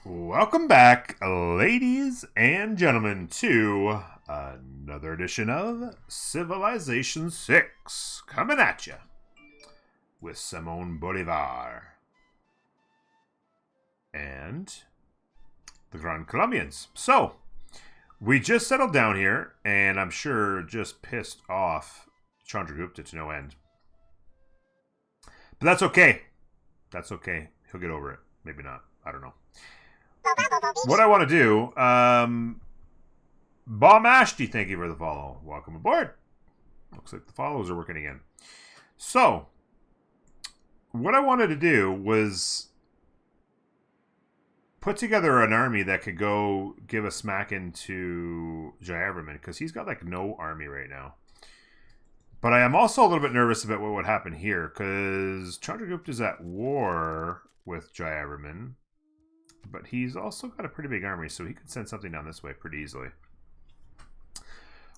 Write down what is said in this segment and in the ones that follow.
Welcome back, ladies and gentlemen, to another edition of Civilization 6, coming at you with Simon Bolivar and the Gran Colombians. So, we just settled down here, and I'm sure just pissed off Chandragupta to no end. But that's okay. That's okay. He'll get over it. Maybe not. I don't know. What I want to do, Bomb Ashty, thank you for the follow. Welcome aboard. Looks like the follows are working again. So, what I wanted to do was put together an army that could go give a smack into Jayavarman, because he's got like no army right now. But I am also a little bit nervous about what would happen here, because Chandragupta's at war with Jayavarman. But he's also got a pretty big army, so he could send something down this way pretty easily.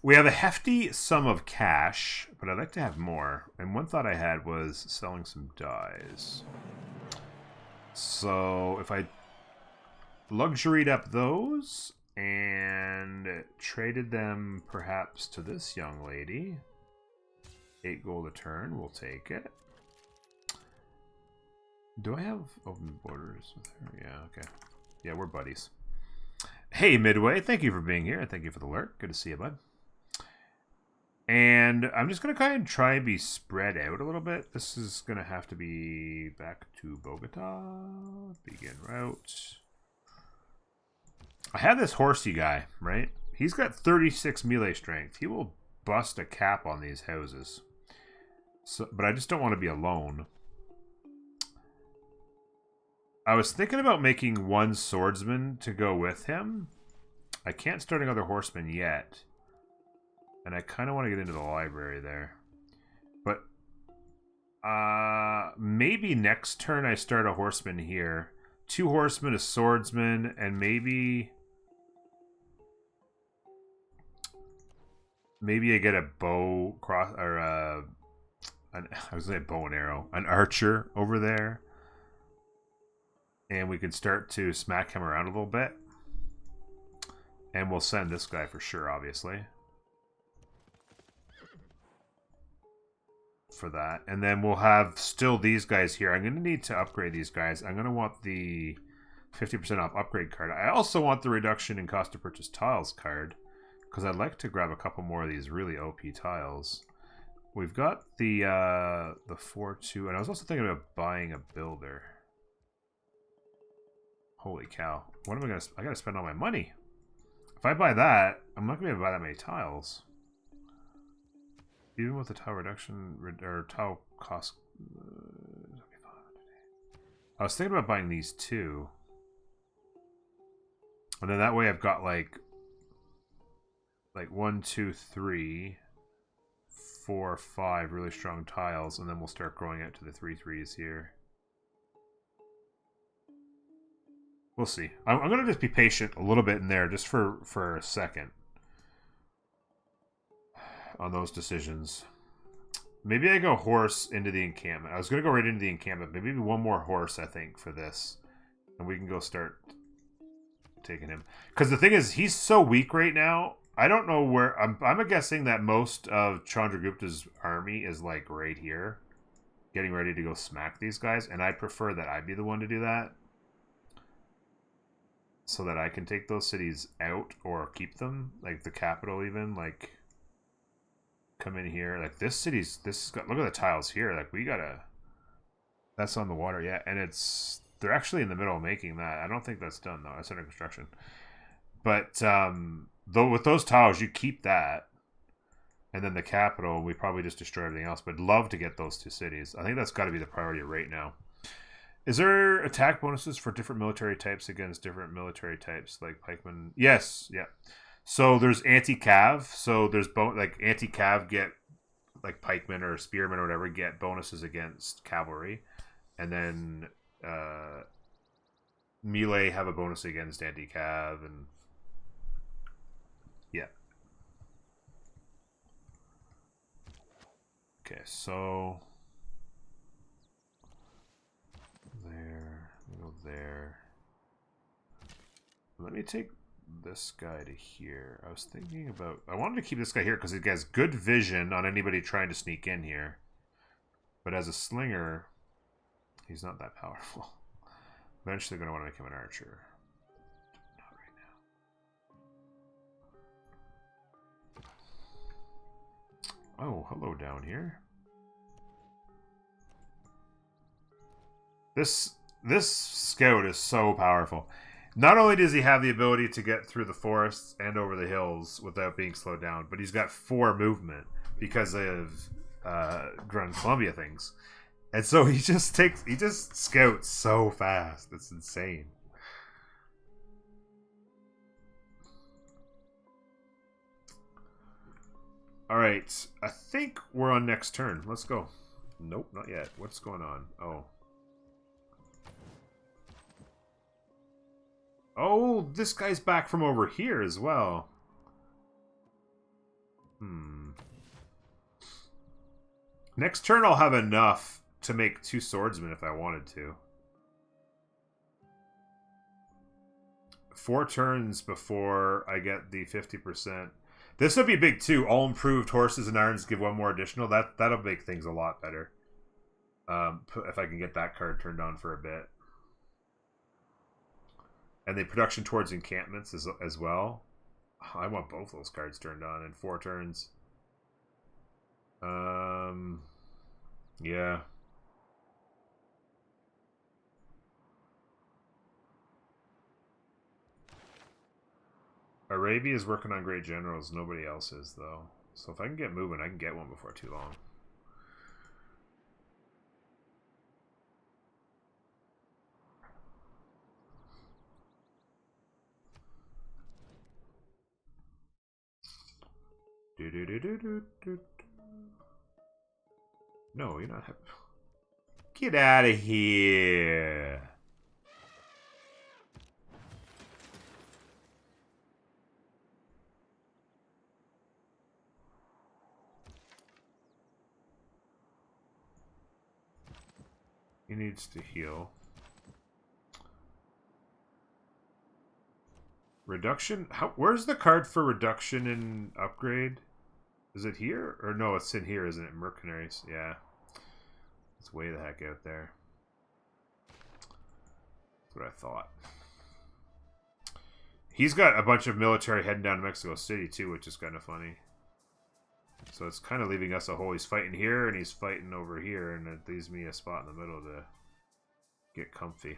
We have a hefty sum of cash, but I'd like to have more. And one thought I had was selling some dyes. So if I luxuried up those and traded them perhaps to this young lady, 8 gold a turn, we'll take it. Do I have open borders with her? Yeah, okay. Yeah, we're buddies. Hey, Midway, thank you for being here, and thank you for the lurk. Good to see you, bud. And I'm just going to kind of try and be spread out a little bit. This is going to have to be back to Bogota. Begin route. I have this horsey guy, right? He's got 36 melee strength. He will bust a cap on these houses. So, but I just don't want to be alone. I was thinking about making one swordsman to go with him. I can't start another horseman yet. And I kind of want to get into the library there. But maybe next turn I start a horseman here. 2 horsemen, a swordsman, and maybe I get a bow cross, or I was going to say bow and arrow, an archer over there. And we can start to smack him around a little bit. And we'll send this guy for sure, obviously. For that. And then we'll have still these guys here. I'm going to need to upgrade these guys. I'm going to want the 50% off upgrade card. I also want the reduction in cost to purchase tiles card, because I'd like to grab a couple more of these really OP tiles. We've got the 4-2. And I was also thinking about buying a builder. Holy cow. What am I going to... I got to spend all my money. If I buy that, I'm not going to be able to buy that many tiles. Even with the tile reduction... or tile cost... I was thinking about buying these 2. And then that way I've got like 1, 2, 3, 4, 5 really strong tiles. And then we'll start growing out to the 3/3s here. We'll see. I'm going to just be patient a little bit in there just for a second on those decisions. Maybe I go horse into the encampment. I was going to go right into the encampment, but maybe one more horse, I think, for this. And we can go start taking him. Because the thing is, he's so weak right now. I don't know where... I'm guessing that most of Chandragupta's army is like right here, getting ready to go smack these guys. And I'd prefer that I be the one to do that, so that I can take those cities out or keep them, like the capital even, like come in here. Like this city's, look at the tiles here. Like we gotta, that's on the water, yeah. And they're actually in the middle of making that. I don't think that's done though. That's under construction. But though with those tiles, you keep that, and then the capital, we probably just destroy everything else. But I'd love to get those 2 cities. I think that's got to be the priority right now. Is there attack bonuses for different military types against different military types, like pikemen? Yes, yeah. So there's anti-cav. So there's like anti-cav get like pikemen or spearmen or whatever get bonuses against cavalry, and then melee have a bonus against anti-cav, and yeah. Okay, so there, we go there. Let me take this guy to here. I was thinking about... I wanted to keep this guy here because he has good vision on anybody trying to sneak in here. But as a slinger, he's not that powerful. Eventually going to want to make him an archer. Not right now. Oh, hello down here. This scout is so powerful. Not only does he have the ability to get through the forests and over the hills without being slowed down, but he's got 4 movement because of Gran Colombia things. And so he just scouts so fast. It's insane. Alright, I think we're on next turn. Let's go. Nope, not yet. What's going on? Oh. Oh, this guy's back from over here as well. Next turn I'll have enough to make 2 swordsmen if I wanted to. 4 turns before I get the 50%. This would be big too. All improved horses and irons give 1 more additional. That'll make things a lot better. If I can get that card turned on for a bit. And the production towards encampments as well. I want both those cards turned on in 4 turns. Yeah. Arabia is working on great generals. Nobody else is, though. So if I can get moving, I can get one before too long. No, you're not happy. Get out of here. He needs to heal. Reduction? Where's the card for reduction in upgrade? Is it here? Or no, it's in here, isn't it? Mercenaries. Yeah. It's way the heck out there. That's what I thought. He's got a bunch of military heading down to Mexico City, too, which is kind of funny. So it's kind of leaving us a hole. He's fighting here, and he's fighting over here, and it leaves me a spot in the middle to get comfy.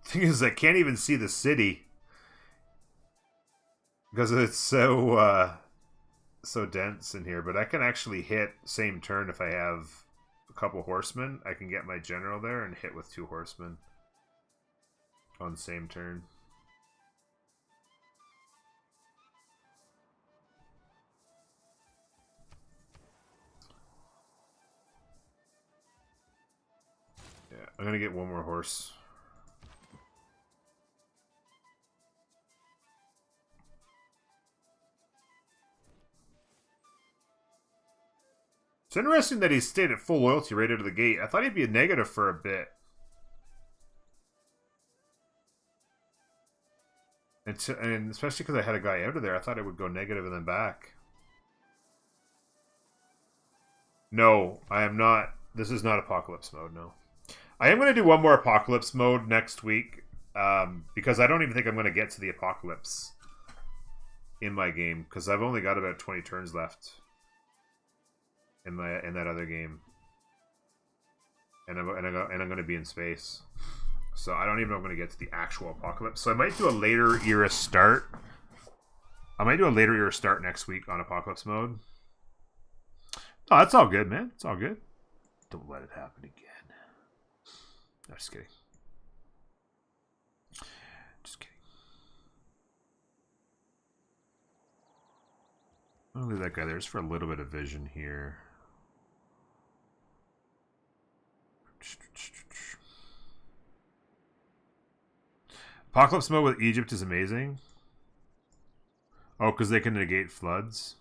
Thing is, I can't even see the city because it's so dense in here. But I can actually hit same turn if I have a couple horsemen. I can get my general there and hit with 2 horsemen on same turn. Yeah, I'm gonna get 1 more horse. It's interesting that he stayed at full loyalty right out of the gate. I thought he'd be a negative for a bit. And especially because I had a guy out of there, I thought it would go negative and then back. No, I am not. This is not Apocalypse mode, no. I am going to do 1 more Apocalypse mode next week. Because I don't even think I'm going to get to the Apocalypse in my game. Because I've only got about 20 turns left. In that other game, and I'm going to be in space, so I don't even know if I'm going to get to the actual Apocalypse. So I might do a later era start. I might do a later era start next week on Apocalypse mode. Oh, that's all good, man. It's all good. Don't let it happen again. No, just kidding. Just kidding. I'll leave that guy there just for a little bit of vision here. Apocalypse mode with Egypt is amazing. Oh, because they can negate floods?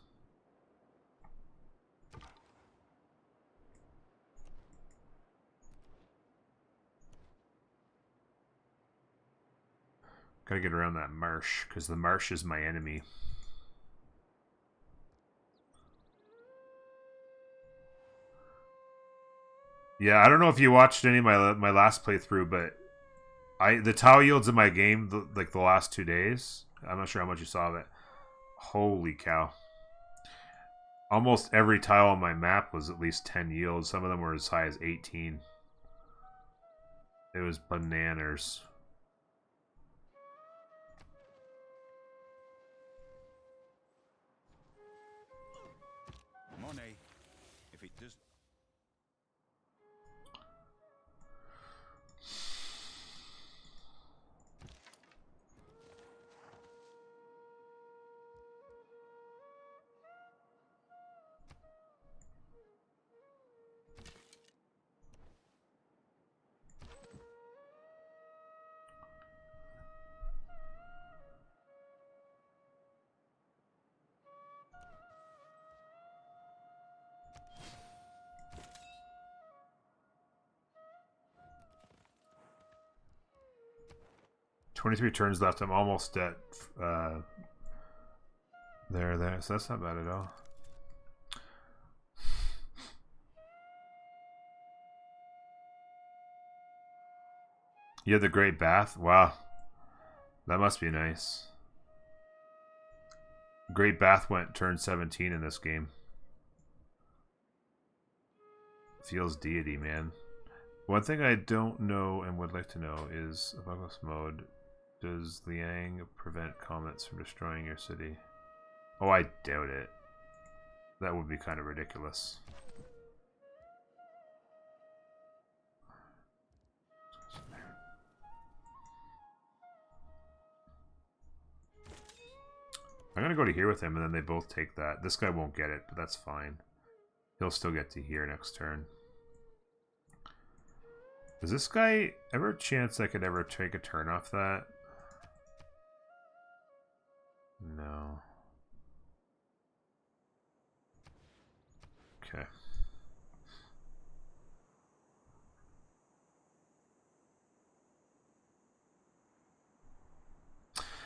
Gotta get around that marsh, because the marsh is my enemy. Yeah, I don't know if you watched any of my last playthrough, but the tile yields in my game, like the last 2 days, I'm not sure how much you saw of it. Holy cow. Almost every tile on my map was at least 10 yields. Some of them were as high as 18. It was bananas. Money, if it does. "23 turns left. I'm almost at there. So that's not bad at all." You have the Great Bath? Wow. That must be nice. Great Bath went turn 17 in this game. Feels deity, man. One thing I don't know and would like to know is, Apocalypse mode, does Liang prevent comets from destroying your city? Oh, I doubt it. That would be kind of ridiculous. I'm gonna go to here with him, and then they both take that. This guy won't get it, but that's fine. He'll still get to here next turn. Does this guy ever a chance I could ever take a turn off that? No. Okay.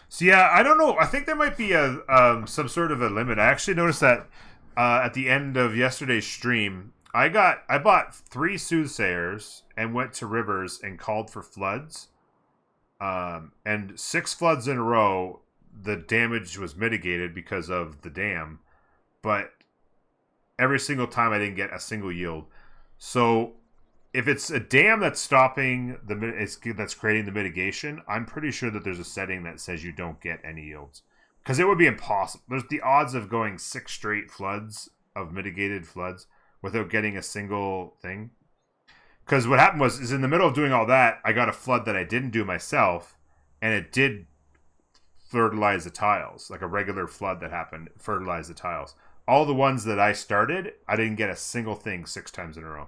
So yeah, I don't know. I think there might be a some sort of a limit. I actually noticed that at the end of yesterday's stream, I bought 3 soothsayers and went to rivers and called for floods. And 6 floods in a row, the damage was mitigated because of the dam, but every single time I didn't get a single yield. So if it's a dam that's stopping that's creating the mitigation, I'm pretty sure that there's a setting that says you don't get any yields, because it would be impossible. There's the odds of going 6 straight floods of mitigated floods without getting a single thing. Because what happened is in the middle of doing all that, I got a flood that I didn't do myself, and it did fertilize the tiles, like a regular flood that happened, fertilize the tiles. All the ones that I started, I didn't get a single thing 6 times in a row.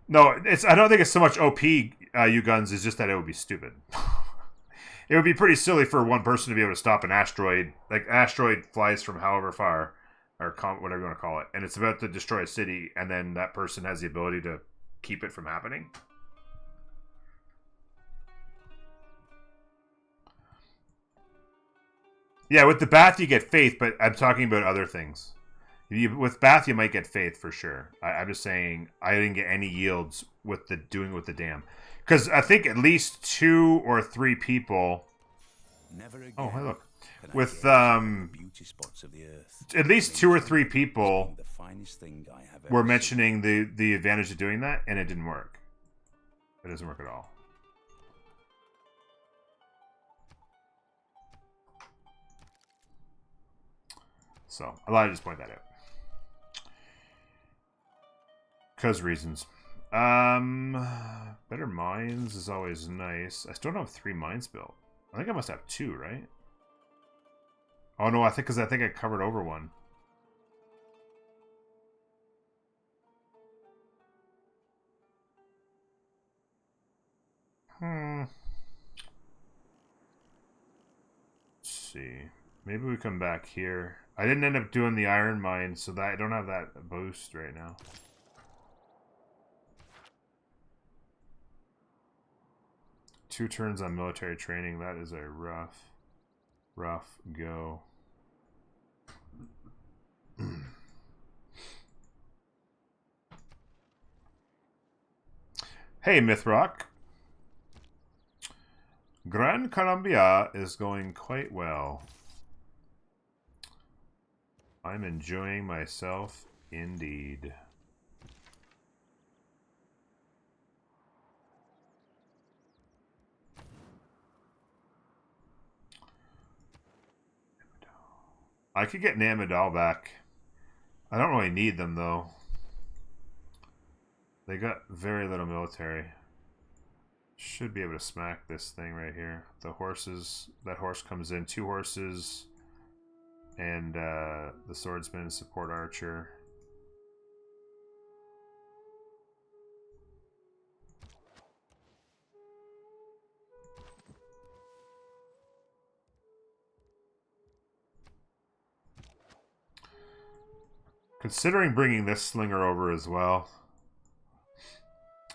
No, I don't think it's so much OP, you guns, it's just that it would be stupid. It would be pretty silly for one person to be able to stop an asteroid. Like, an asteroid flies from however far, or whatever you want to call it, and it's about to destroy a city, and then that person has the ability to keep it from happening. Yeah, with the bath you get faith, but I'm talking about other things. With bath you might get faith for sure. I'm just saying I didn't get any yields with the dam, because I think at least 2 or 3 people. Never again. Oh, hey, look. With beauty spots of the earth. At least 2 or 3 people The finest thing I have ever were mentioning the advantage of doing that, and it didn't work. It doesn't work at all. So I thought I'd just point that out. Because reasons. Better mines is always nice. I still don't have 3 mines built. I think I must have 2, right? Oh no, I think I covered over one. see. Maybe we come back here. I didn't end up doing the iron mine, so that I don't have that boost right now. Two turns on military training. That is a rough go. Hey, Mythrock. Gran Colombia is going quite well. I'm enjoying myself indeed. I could get Namadal back. I don't really need them, though. They got very little military. Should be able to smack this thing right here. The horses, that horse comes in. 2 horses. And the swordsman, support archer. Considering bringing this slinger over as well.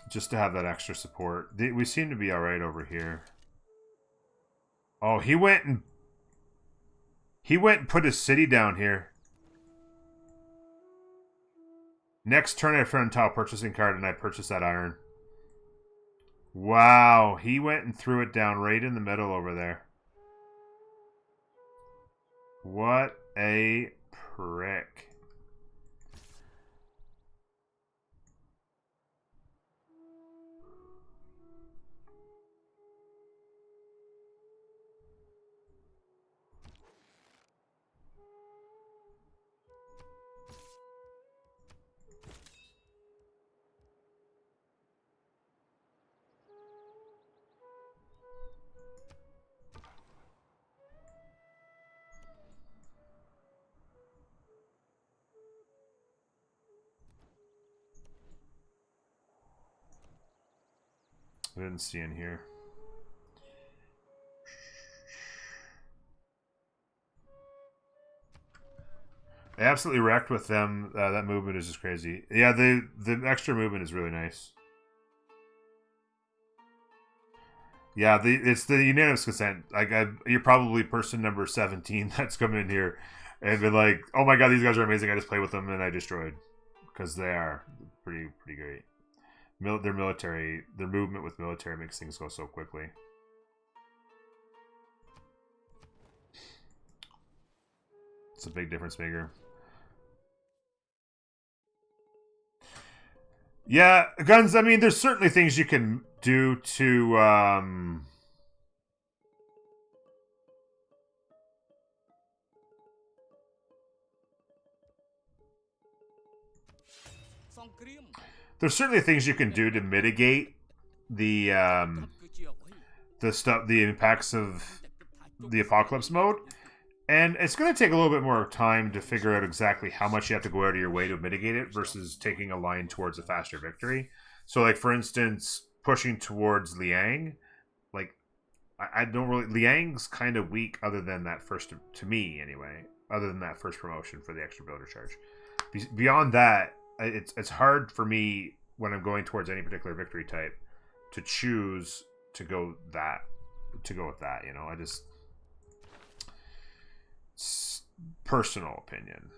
Just to have that extra support. We seem to be alright over here. Oh, he went and put his city down here. Next turn I found top purchasing card and I purchased that iron. Wow, he went and threw it down right in the middle over there. What a prick. I didn't see in here. I absolutely wrecked with them. That movement is just crazy. Yeah, the extra movement is really nice. Yeah, it's the unanimous consent. Like you're probably person number 17 that's coming in here and been like, "Oh my god, these guys are amazing! I just played with them and I destroyed," because they are pretty great. Their military, their movement with military makes things go so quickly. It's a big difference maker. Yeah, guns. I mean, there's certainly things you can do to. There's certainly things you can do to mitigate the impacts of the apocalypse mode, and it's going to take a little bit more time to figure out exactly how much you have to go out of your way to mitigate it versus taking a line towards a faster victory. So, like for instance, pushing towards Liang, like I don't really. Liang's kind of weak, other than that first, to me anyway. Other than that first promotion for the extra builder charge. Beyond that, it's hard for me when I'm going towards any particular victory type to choose to go with that. You know, I just, it's personal opinion.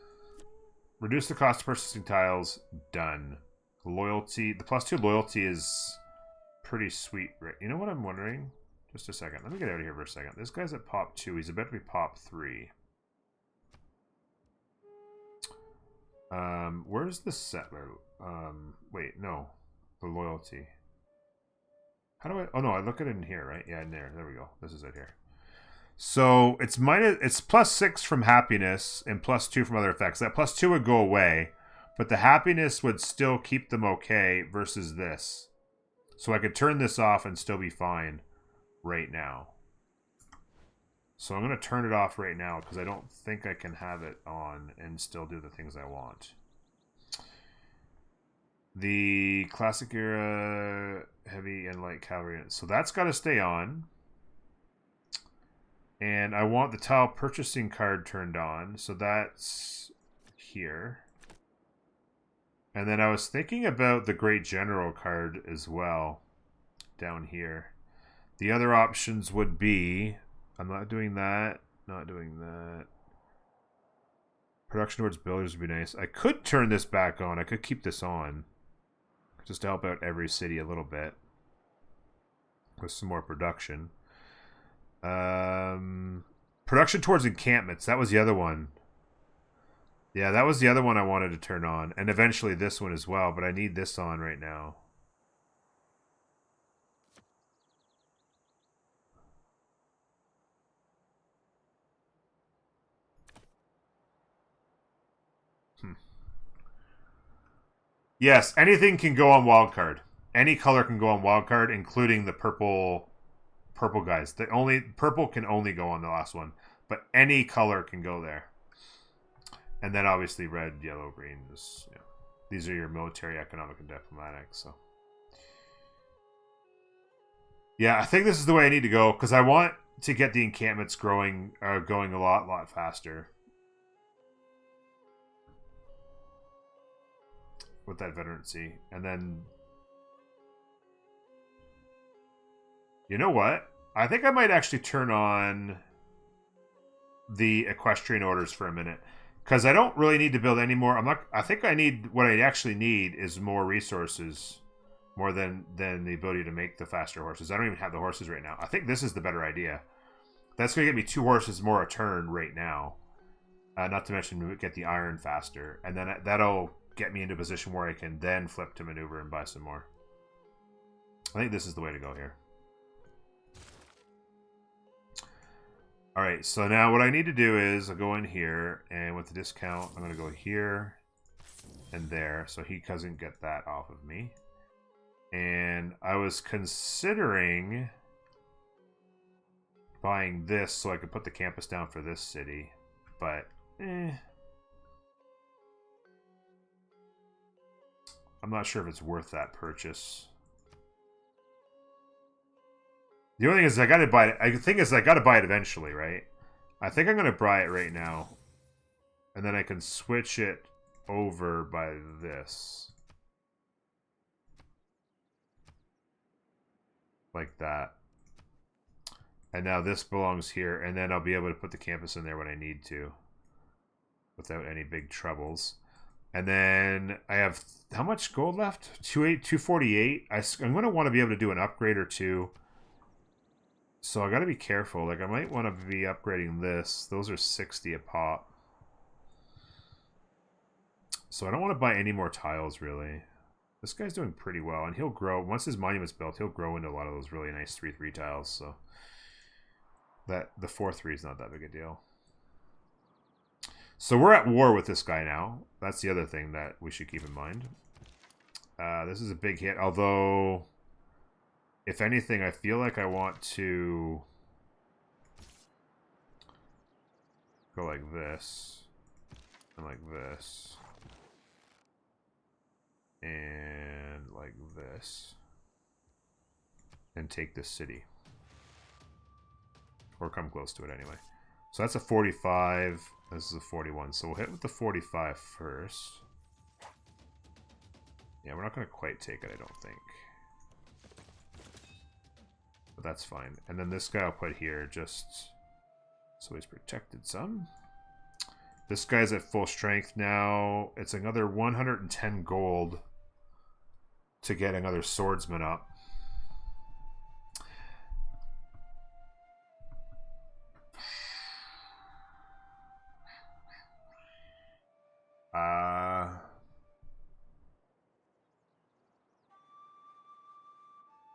Reduce the cost of purchasing tiles. Done. Loyalty. The +2 loyalty is pretty sweet. You know what I'm wondering? Just a second. Let me get out of here for a second. This guy's at pop 2. He's about to be pop 3. Where's the settler? Wait, no. The loyalty. How do I... Oh, no, I look at it in here, right? Yeah, in there. There we go. This is it here. So, it's +6 from happiness and +2 from other effects. That +2 would go away, but the happiness would still keep them okay versus this. So I could turn this off and still be fine right now. So I'm going to turn it off right now because I don't think I can have it on and still do the things I want. The classic era heavy and light cavalry. So that's got to stay on. And I want the tile purchasing card turned on, so that's here. And then I was thinking about the Great General card as well, down here. The other options would be, I'm not doing that, not doing that. Production towards builders would be nice. I could turn this back on. I could keep this on, just to help out every city a little bit with some more production. Production towards encampments. That was the other one. Yeah, that was the other one I wanted to turn on. And eventually this one as well. But I need this on right now. Yes, anything can go on wildcard. Any color can go on wildcard, including the purple guys. The only purple can only go on the last one, but any color can go there. And then obviously red, yellow, green. These are your military, economic, and diplomatic. So yeah, I think this is the way I need to go because I want to get the encampments going a lot faster with that veterancy. And then you know what? I think I might actually turn on the equestrian orders for a minute. Because I don't really need to build any more. I think I need what I actually need is more resources, more than the ability to make the faster horses. I don't even have the horses right now. I think this is the better idea. That's going to get me 2 horses more a turn right now. Not to mention get the iron faster, and then that'll get me into a position where I can then flip to maneuver and buy some more. I think this is the way to go here. Alright, so now what I need to do is I'll go in here, and with the discount, I'm going to go here and there, so he doesn't get that off of me. And I was considering buying this so I could put the campus down for this city, but I'm not sure if it's worth that purchase. The only thing is I gotta buy it. The thing is I gotta buy it eventually, right? I think I'm gonna buy it right now. And then I can switch it over by this. Like that. And now this belongs here, and then I'll be able to put the campus in there when I need to. Without any big troubles. And then I have how much gold left? 248. I'm gonna want to be able to do an upgrade or two. So I gotta be careful. Like I might want to be upgrading this. Those are 60 a pop. So I don't want to buy any more tiles really. This guy's doing pretty well, and he'll grow once his monument's built. He'll grow into a lot of those really nice 3/3 tiles. So that the 4/3 is not that big a deal. So we're at war with this guy now. That's the other thing that we should keep in mind. This is a big hit, although if anything, I feel like I want to go like this, and like this, and like this, and take this city. Or come close to it anyway. So that's a 45, this is a 41, so we'll hit with the 45 first. Yeah, we're not going to quite take it, I don't think. But that's fine. And then this guy I'll put here just so he's protected some. This guy's at full strength now. It's another 110 gold to get another swordsman up.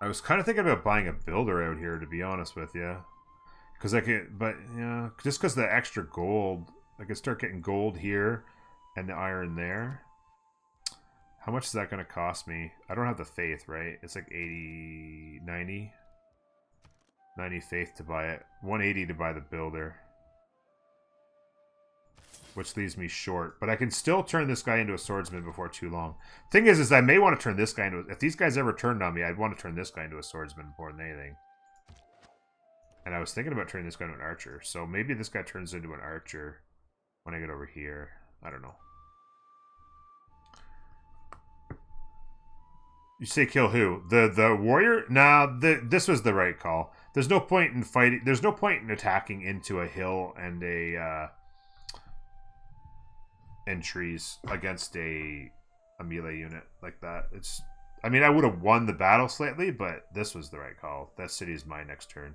I was kind of thinking about buying a builder out here, to be honest with you. Because I could, but yeah, just because the extra gold, I could start getting gold here and the iron there. How much is that going to cost me? I don't have the faith, right? It's like 80, 90? 90 faith to buy it. 180 to buy the builder. Which leaves me short. But I can still turn this guy into a swordsman before too long. Thing is I may want to turn this guy into... If these guys ever turned on me, I'd want to turn this guy into a swordsman more than anything. And I was thinking about turning this guy into an archer. So maybe this guy turns into an archer when I get over here. I don't know. You say kill who? The warrior? Nah, this was the right call. There's no point in fighting. There's no point in attacking into a hill and and trees against a melee unit like that. It's. I mean, I would have won the battle slightly, but this was the right call. That city is my next turn.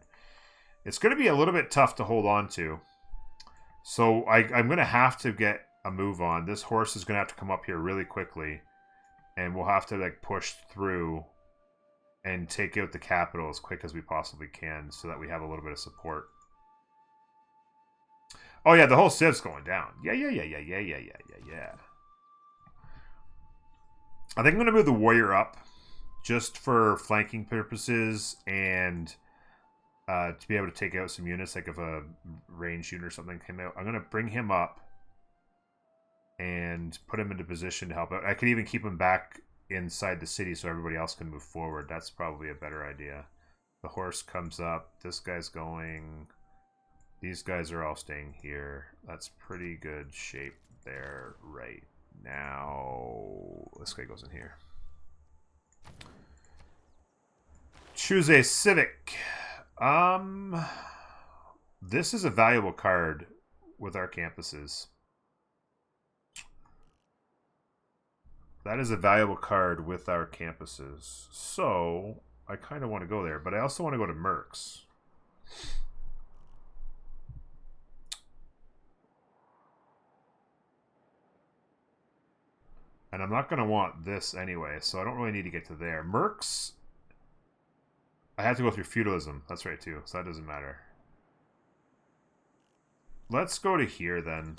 It's going to be a little bit tough to hold on to. So I'm going to have to get a move on. This horse is going to have to come up here really quickly. And we'll have to like push through and take out the capital as quick as we possibly can so that we have a little bit of support. Oh yeah, the whole civ's going down. Yeah. I think I'm going to move the warrior up just for flanking purposes and to be able to take out some units. Like if a range unit or something came out, I'm going to bring him up and put him into position to help out. I could even keep him back inside the city so everybody else can move forward. That's probably a better idea. The horse comes up. This guy's going. These guys are all staying here. That's pretty good shape there right now. This guy goes in here. Choose a civic. This is a valuable card with our campuses. That is a valuable card with our campuses. So, I kind of want to go there. But I also want to go to Mercs. And I'm not going to want this anyway. So, I don't really need to get to there. Mercs, I have to go through feudalism. That's right, too. So, that doesn't matter. Let's go to here, then.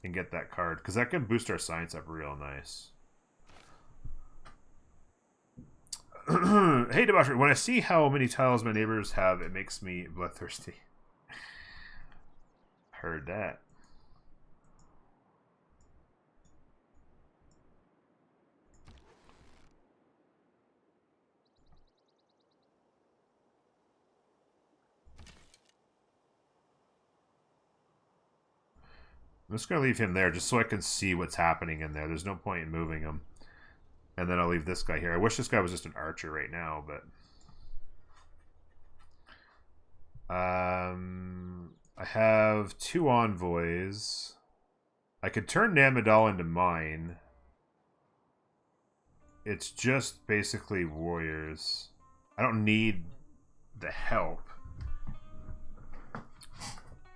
And get that card. Because that can boost our science up real nice. Hey, Debauchery, when I see how many tiles my neighbors have, it makes me bloodthirsty. Heard that. I'm just going to leave him there just so I can see what's happening in there. There's no point in moving him. And then I'll leave this guy here. I wish this guy was just an archer right now, but... I have 2 envoys. I could turn Namidal into mine. It's just basically warriors. I don't need the help.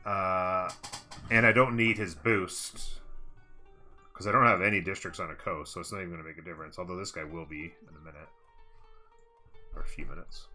And I don't need his boost. Because I don't have any districts on a coast, so it's not even going to make a difference. Although this guy will be in a minute. Or a few minutes.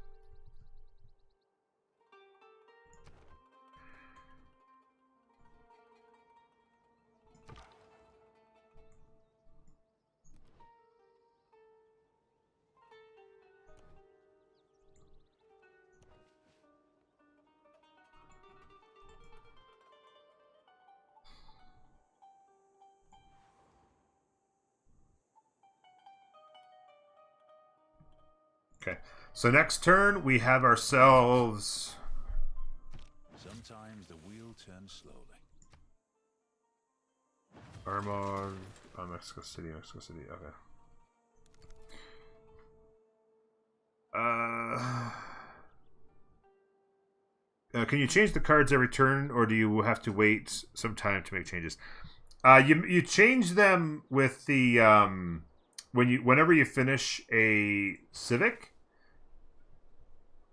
Okay, so next turn we have ourselves. Sometimes the wheel turns slowly. Armagh, Mexico City, okay. Can you change the cards every turn, or do you have to wait some time to make changes? You change them with the whenever you finish a civic,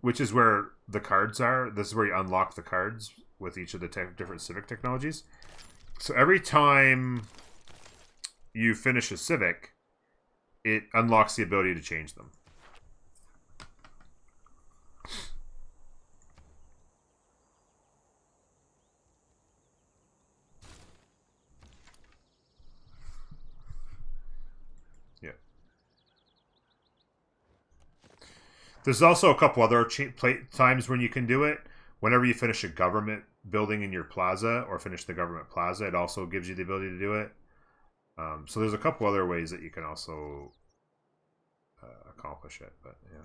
which is where the cards are. This is where you unlock the cards with each of the different civic technologies. So every time you finish a civic, it unlocks the ability to change them. Yeah. There's also a couple other times when you can do it. Whenever you finish a government building in your plaza or finish the government plaza, it also gives you the ability to do it. So there's a couple other ways that you can also accomplish it, but yeah.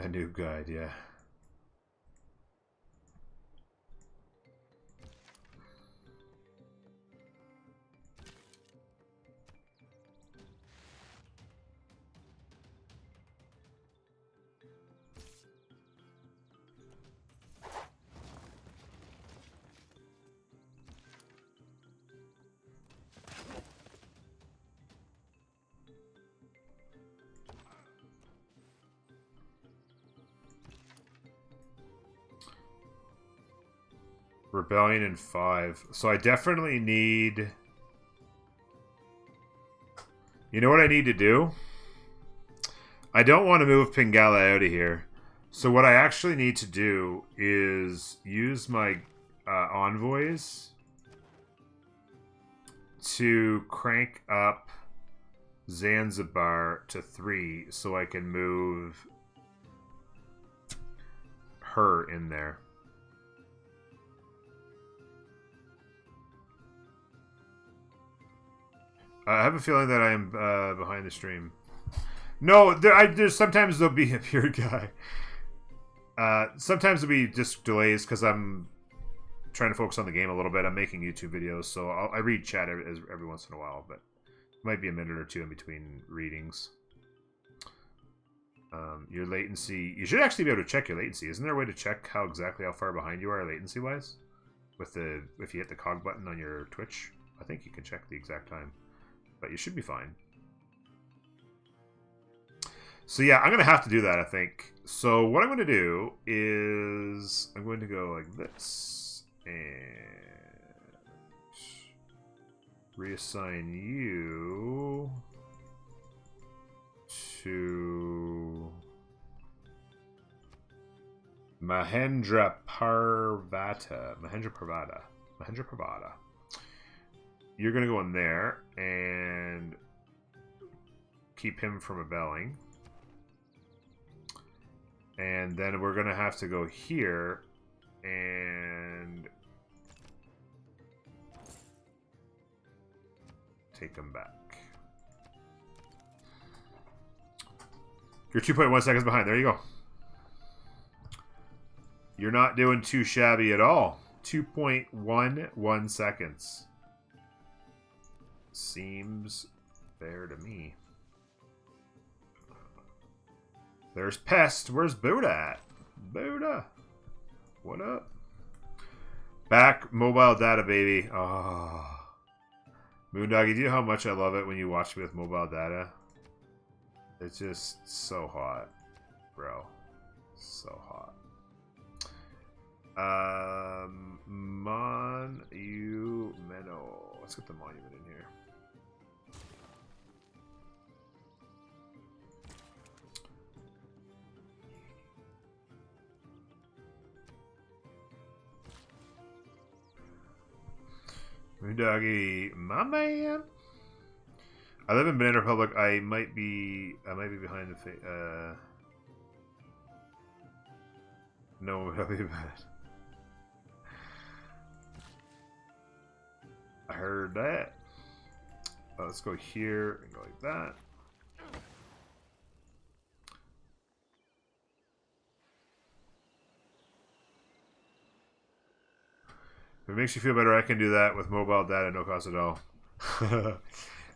A noob guide, yeah. Rebellion in 5. So I definitely need... You know what I need to do? I don't want to move Pingala out of here. So what I actually need to do is use my envoys to crank up Zanzibar to 3 so I can move her in there. I have a feeling that I am behind the stream. No, there's sometimes there'll be a pure guy. Sometimes there'll be just delays because I'm trying to focus on the game a little bit. I'm making YouTube videos, so I read chat every once in a while, but it might be a minute or two in between readings. Your latency... You should actually be able to check your latency. Isn't there a way to check how far behind you are latency-wise? If you hit the cog button on your Twitch? I think you can check the exact time. But you should be fine. So yeah, I'm going to have to do that, I think. So what I'm going to do is... I'm going to go like this. And... reassign you... to... Mahendra Parvata. You're going to go in there and keep him from rebelling. And then we're going to have to go here and take him back. You're 2.1 seconds behind. There you go. You're not doing too shabby at all. 2.11 seconds. Seems fair to me. There's Pest. Where's Buddha at? Buddha. What up? Back mobile data, baby. Oh. Moondoggy, do you know how much I love it when you watch me with mobile data? It's just so hot, bro. So hot. Monumental. Let's get the monument in here. Moondoggy, my man. I live in Banana Republic. I might be behind the no one would help me about it. I heard that. Let's go here and go like that. If it makes you feel better, I can do that with mobile data, no cost at all.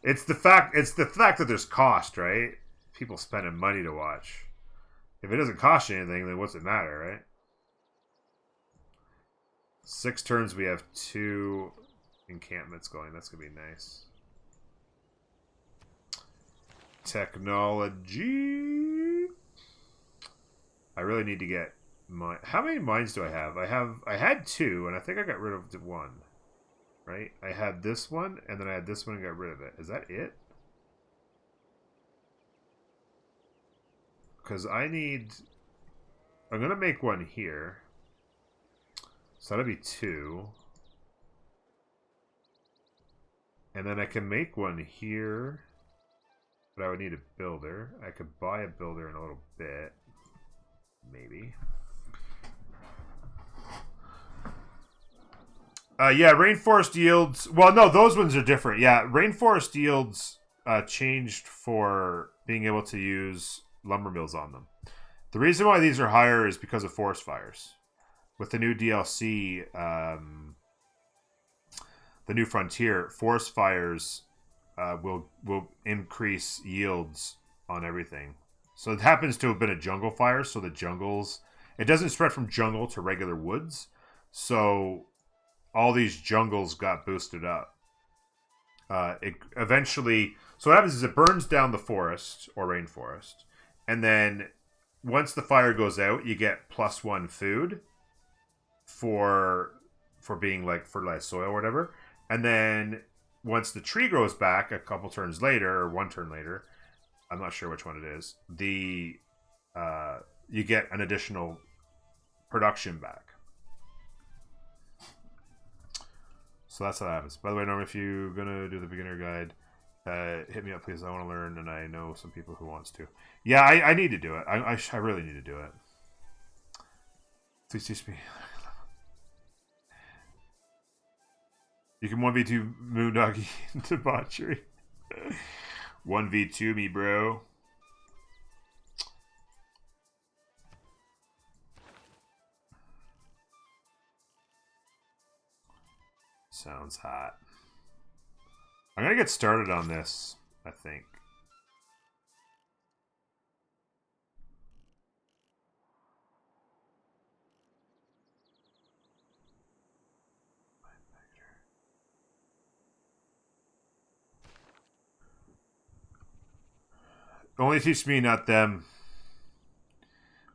It's the fact that there's cost, right? People spending money to watch. If it doesn't cost you anything, then what's it matter, right? 6 turns, we have 2 encampments going. That's gonna be nice. Technology. I really need to get mine. How many mines do I have? I had 2, and I think I got rid of 1. Right? I had this one, and then I had this one and got rid of it. Is that it? Because I'm gonna make one here. So that'll be 2. And then I can make one here. But I would need a builder. I could buy a builder in a little bit. Maybe. Yeah, rainforest yields... Well, no, those ones are different. Yeah, rainforest yields changed for being able to use lumber mills on them. The reason why these are higher is because of forest fires. With the new DLC, the new frontier, forest fires will increase yields on everything. So it happens to have been a jungle fire, so the jungles, it doesn't spread from jungle to regular woods. So all these jungles got boosted up. It eventually, so what happens is it burns down the forest or rainforest, and then once the fire goes out, you get +1 food for being like fertilized soil or whatever. And then once the tree grows back a couple turns later, or one turn later, I'm not sure which one it is, you get an additional production back. So that's how that happens. By the way, Norm, if you're gonna do the beginner guide, hit me up, please. I want to learn, and I know some people who wants to. Yeah, I need to do it. I really need to do it. Please teach me. You can 1v2 Moondoggy debauchery. 1v2 me, bro. Sounds hot. I'm gonna get started on this, I think. Only teach me, not them.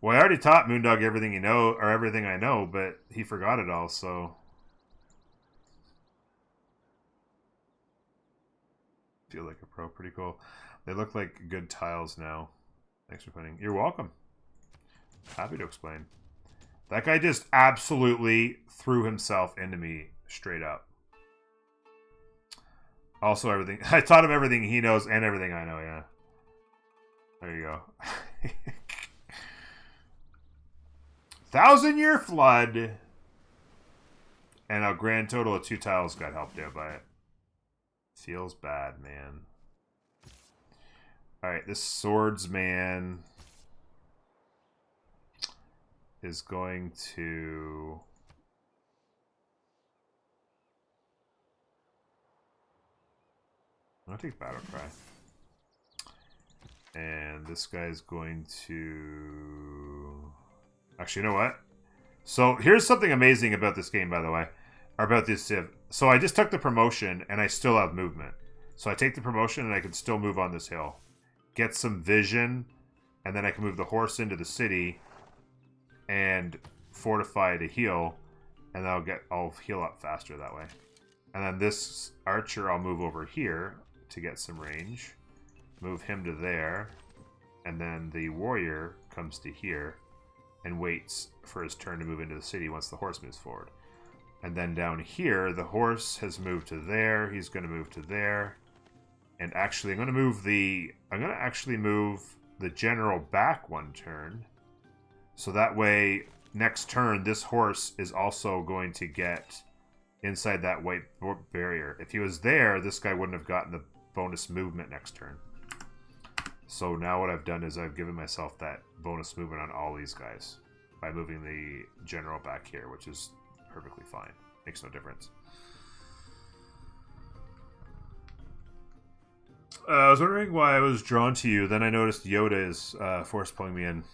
Well, I already taught Moondog everything you know, or everything I know, but he forgot it all, so. Feel like a pro, pretty cool. They look like good tiles now. Thanks for putting. You're welcome. Happy to explain. That guy just absolutely threw himself into me straight up. Also, everything. I taught him everything he knows and everything I know, yeah. There you go. 1,000-year flood. And a grand total of 2 tiles got helped out by it. Feels bad, man. Alright, this swordsman is going to... I'm going to take Battle Cry. And this guy's going to... Actually, you know what? So here's something amazing about this game, by the way. Or about this Civ. So I just took the promotion, and I still have movement. So I take the promotion, and I can still move on this hill. Get some vision, and then I can move the horse into the city, and fortify to heal, and I'll heal up faster that way. And then this archer I'll move over here to get some range. Move him to there, and then the warrior comes to here and waits for his turn to move into the city once the horse moves forward. And then down here, the horse has moved to there. He's going to move to there. And actually, I'm going to actually move the general back 1 turn. So that way, next turn, this horse is also going to get inside that white barrier. If he was there, this guy wouldn't have gotten the bonus movement next turn. So now what I've done is I've given myself that bonus movement on all these guys by moving the general back here, which is perfectly fine. Makes no difference. I was wondering why I was drawn to you. Then I noticed Yoda is force pulling me in.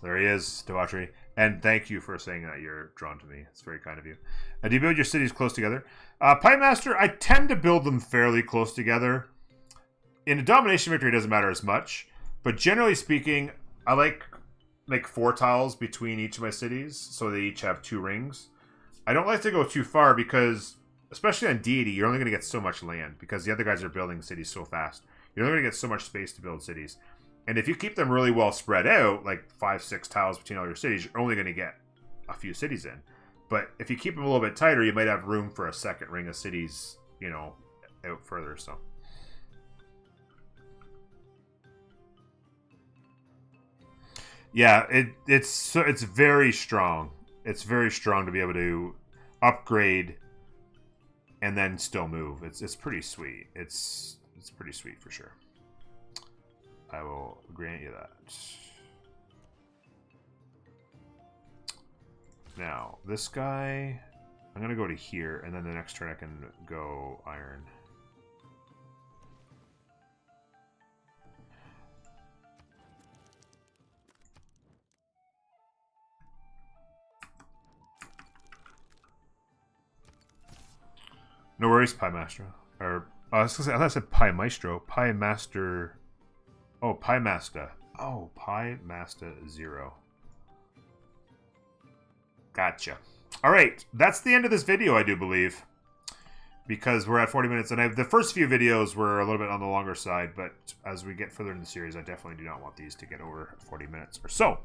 There he is, Debauchery. And thank you for saying that you're drawn to me. It's very kind of you. Do you build your cities close together? Pipe Master, I tend to build them fairly close together. In a domination victory, it doesn't matter as much. But generally speaking, I like 4 tiles between each of my cities, so they each have 2 rings. I don't like to go too far because, especially on Deity, you're only going to get so much land because the other guys are building cities so fast. You're only going to get so much space to build cities. And if you keep them really well spread out, like 5-6 tiles between all your cities, you're only going to get a few cities in. But if you keep them a little bit tighter, you might have room for a second ring of cities, you know, out further. So. Yeah, it's very strong. It's very strong to be able to upgrade and then still move. It's pretty sweet. It's pretty sweet for sure. I will grant you that. Now, this guy, I'm going to go to here, and then the next turn I can go iron. No worries, Pie Master. Or, I was gonna say, I thought I said Pie Maestro. Pie Master. Oh, Pie Master. Oh, Pie Master 0. Gotcha. Alright, that's the end of this video, I do believe. Because we're at 40 minutes, and the first few videos were a little bit on the longer side, but as we get further in the series, I definitely do not want these to get over 40 minutes or so.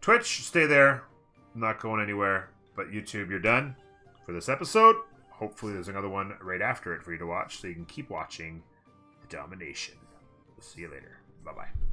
Twitch, stay there. I'm not going anywhere. But YouTube, you're done for this episode. Hopefully there's another one right after it for you to watch, so you can keep watching the domination. We'll see you later. Bye-bye.